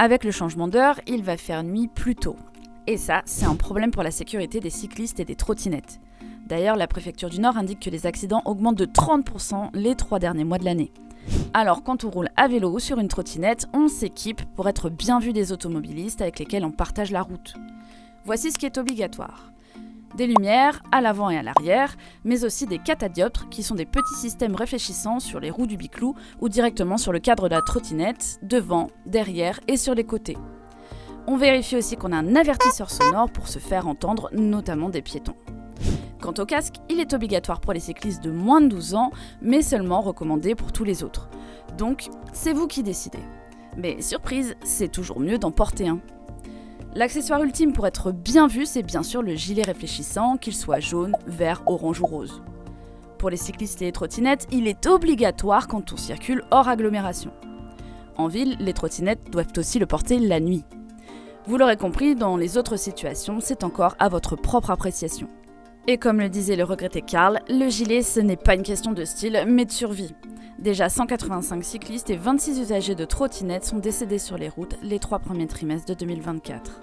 Avec le changement d'heure, il va faire nuit plus tôt. Et ça, c'est un problème pour la sécurité des cyclistes et des trottinettes. D'ailleurs, la préfecture du Nord indique que les accidents augmentent de 30% les 3 derniers mois de l'année. Alors quand on roule à vélo ou sur une trottinette, on s'équipe pour être bien vu des automobilistes avec lesquels on partage la route. Voici ce qui est obligatoire. Des lumières à l'avant et à l'arrière, mais aussi des catadioptres qui sont des petits systèmes réfléchissants sur les roues du biclou ou directement sur le cadre de la trottinette, devant, derrière et sur les côtés. On vérifie aussi qu'on a un avertisseur sonore pour se faire entendre, notamment des piétons. Quant au casque, il est obligatoire pour les cyclistes de moins de 12 ans, mais seulement recommandé pour tous les autres. Donc, c'est vous qui décidez. Mais surprise, c'est toujours mieux d'en porter un. L'accessoire ultime pour être bien vu, c'est bien sûr le gilet réfléchissant, qu'il soit jaune, vert, orange ou rose. Pour les cyclistes et les trottinettes, il est obligatoire quand on circule hors agglomération. En ville, les trottinettes doivent aussi le porter la nuit. Vous l'aurez compris, dans les autres situations, c'est encore à votre propre appréciation. Et comme le disait le regretté Karl, le gilet ce n'est pas une question de style, mais de survie. Déjà 185 cyclistes et 26 usagers de trottinettes sont décédés sur les routes les 3 premiers trimestres de 2024.